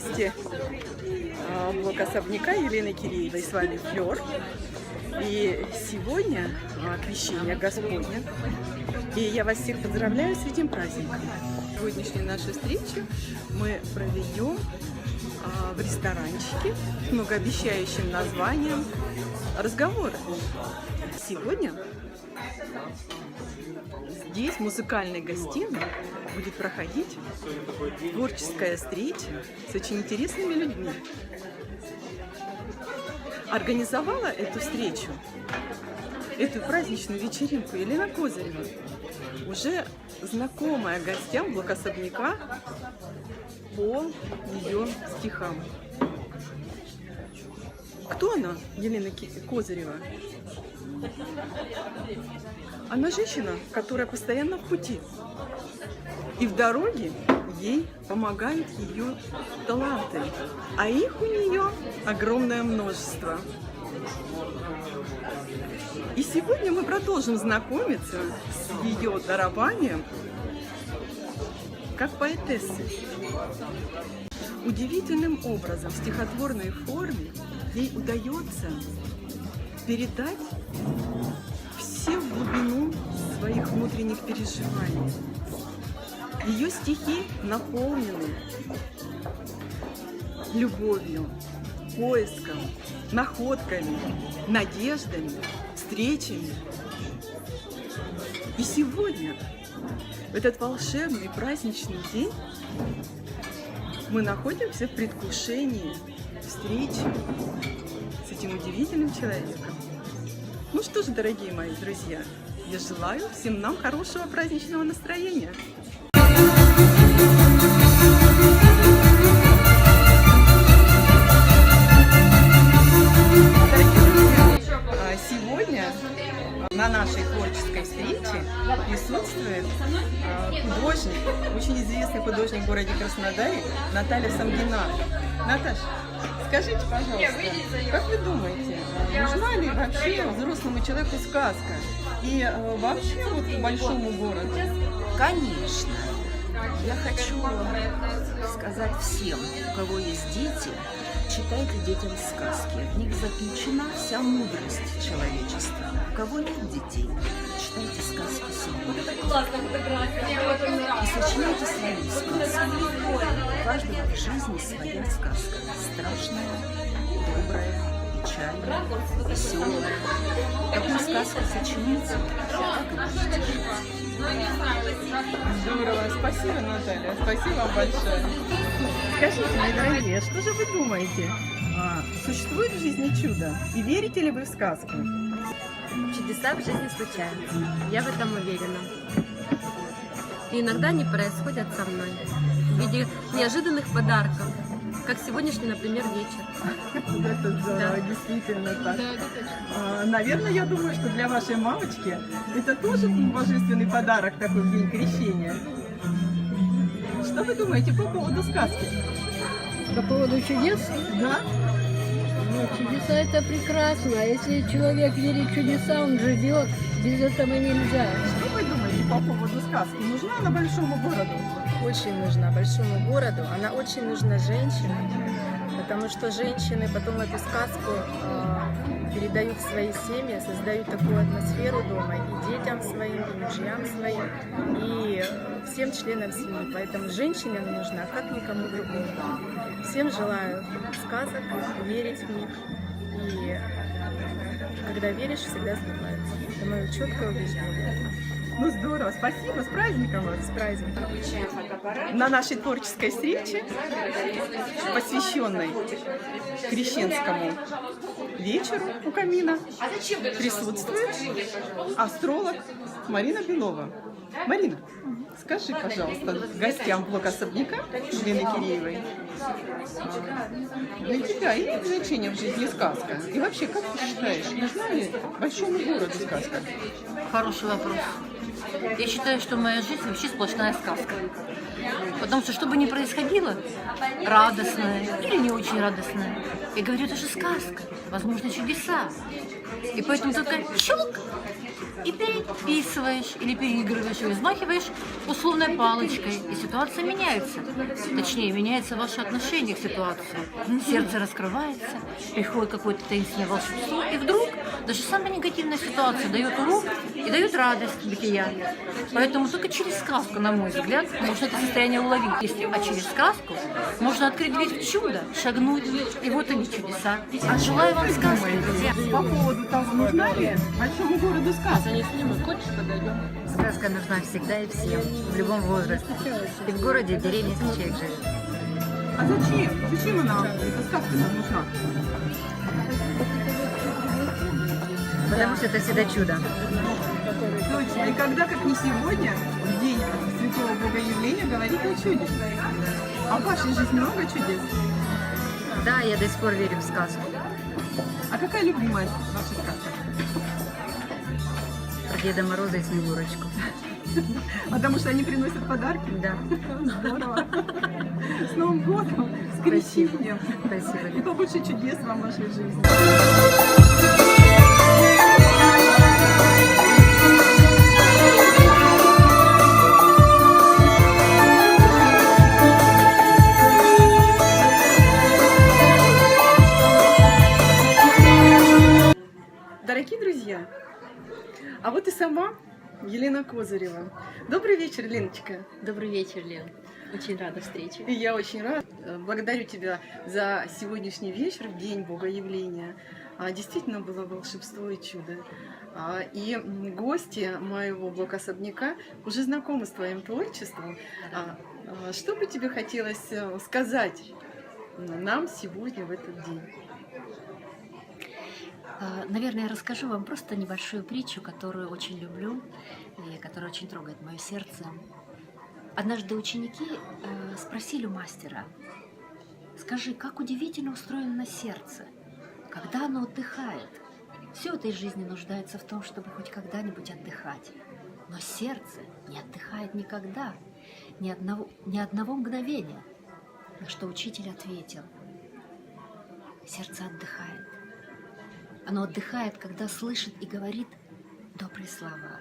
гости блока особняка Елены Киреевой. С вами Флёр. И сегодня крещение Господня. И я вас всех поздравляю с этим праздником. Сегодняшнюю нашу встречу мы проведем в ресторанчике с многообещающим названием «Разговоры». Сегодня здесь, в музыкальной гостиной, будет проходить творческая встреча с очень интересными людьми. Организовала эту встречу, эту праздничную вечеринку Елена Козырева, уже знакомая гостям блока особняка по ее стихам. Кто она, Елена Козырева? Она женщина, которая постоянно в пути. И в дороге ей помогают ее таланты. А их у нее огромное множество. И сегодня мы продолжим знакомиться с ее дарованием как поэтессы. Удивительным образом, в стихотворной форме, ей удается передать все в глубину своих внутренних переживаний. Ее стихи наполнены любовью, поиском, находками, надеждами, встречами. И сегодня, в этот волшебный праздничный день, мы находимся в предвкушении встречи с этим удивительным человеком. Ну что же, дорогие мои друзья, я желаю всем нам хорошего праздничного настроения. Сегодня на нашей творческой встрече присутствует художник, очень известный художник в городе Краснодаре Наталья Самгина. Наташа, скажите, пожалуйста, как вы думаете, нужна ли вообще взрослому человеку сказка? И вообще вот большому городу? Конечно. Я хочу сказать всем, у кого есть дети, читайте детям сказки. В них заключена вся мудрость человечества. У кого нет детей, читайте сказки себе. И сочиняйте свои сказки. У каждого в жизни своя сказка. Страшная, добрая, печальная, веселая. Такую сказку сочините, так и будете жить. Здорово, спасибо, Наталья, спасибо вам большое. Скажите, мои дорогие, что же вы думаете? Существует в жизни чудо? И верите ли вы в сказку? Чудеса в жизни случаются. Я в этом уверена. И иногда они происходят со мной в виде неожиданных подарков, как сегодняшний, например, вечер. Это здорово, Да. действительно так. Наверное, я думаю, что для вашей мамочки это тоже божественный подарок такой в день крещения. Что вы думаете по поводу сказки? По поводу чудес? Да? Ну, чудеса это прекрасно. А если человек верит в чудеса, он живет. Без этого нельзя. Что вы думаете по поводу сказки? Нужна она большому городу? Очень нужна большому городу, она очень нужна женщинам, потому что женщины потом эту сказку передают в свои семьи, создают такую атмосферу дома и детям своим, и мужьям своим, и всем членам семьи. Поэтому женщине она нужна, как никому другому. Всем желаю сказок, верить в них, и когда веришь, всегда сбывается. Это мое четкое убеждение. Ну здорово, спасибо, с праздником вас! С праздником! На нашей творческой встрече, посвященной крещенскому вечеру у камина, присутствует астролог Марина Белова. Марина, скажи, пожалуйста, гостям блока особняка Елены Киреевой, для тебя имеет значение в жизни сказка? И вообще, как ты считаешь, нужна ли большому городу сказка? Хороший вопрос. Я считаю, что моя жизнь вообще сплошная сказка. Потому что, что бы ни происходило, радостное или не очень радостное, я говорю, это же сказка, возможно, чудеса. И поэтому только щелк, и перед вписываешь или переигрываешь, или взмахиваешь условной палочкой, и ситуация меняется. Точнее, меняется ваше отношение к ситуации. Сердце раскрывается, приходит какое-то таинственное волшебство, и вдруг даже самая негативная ситуация дает урок и дает радость бытия. Поэтому только через сказку, на мой взгляд, можно это состояние уловить. А через сказку можно открыть дверь в чудо, шагнуть, и вот они чудеса. Желаю вам сказки, друзья. По поводу того, нужна ли большому городу сказка? Сказка нужна всегда и всем, в любом возрасте. И в городе, и в деревне, если человек живет. А зачем? Зачем она, эта сказка нам нужна? Потому что это всегда чудо. Точно. И когда, как не сегодня, в день Святого Богоявления, говорить о чуде. А в вашей жизни много чудес? Да, я до сих пор верю в сказку. А какая любимая ваша сказка? Про Деда Мороза и Снегурочку. Потому что они приносят подарки? Да. Здорово. С Новым годом, с крещением. Спасибо. И побольше чудес вам в вашей жизни. Дорогие друзья, а вот и сама Елена Козырева. Добрый вечер, Леночка. Добрый вечер, Лен. Очень рада встрече. И я очень рада. Благодарю тебя за сегодняшний вечер, в день Богоявления. Действительно было волшебство и чудо. И гости моего блог-особняка уже знакомы с твоим творчеством. Что бы тебе хотелось сказать нам сегодня, в этот день? Наверное, я расскажу вам просто небольшую притчу, которую очень люблю и которая очень трогает мое сердце. Однажды ученики спросили у мастера: «Скажи, как удивительно устроено сердце, когда оно отдыхает? Все в этой жизни нуждается в том, чтобы хоть когда-нибудь отдыхать. Но сердце не отдыхает никогда, ни одного мгновения». На что учитель ответил: «Сердце отдыхает. Оно отдыхает, когда слышит и говорит добрые слова.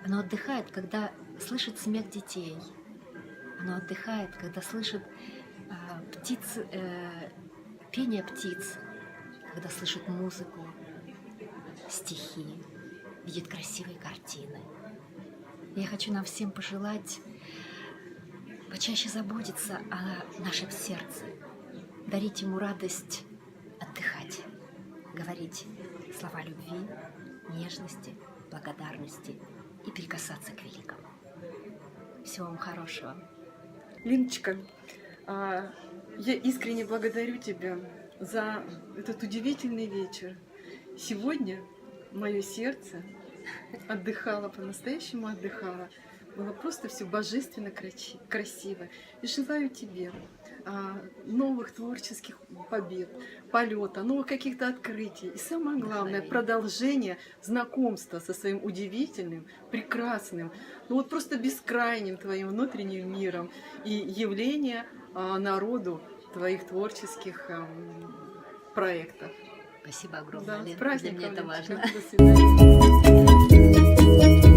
Оно отдыхает, когда слышит смех детей. Оно отдыхает, когда слышит пение птиц, когда слышит музыку, стихи, видит красивые картины. Я хочу нам всем пожелать почаще заботиться о нашем сердце, дарить ему радость отдыхать, говорить слова любви, нежности, благодарности и прикасаться к великому. Всего вам хорошего. Леночка, я искренне благодарю тебя за этот удивительный вечер. Сегодня мое сердце отдыхало, по-настоящему отдыхало. Было просто все божественно красиво. И желаю тебе новых творческих побед, полета, новых каких-то открытий. И самое главное, продолжения знакомства со своим удивительным, прекрасным, ну вот просто бескрайним твоим внутренним миром и явления народу твоих творческих проектов. Спасибо огромное, Да, Лен. с праздником, Для меня это Леночка. важно. До свидания.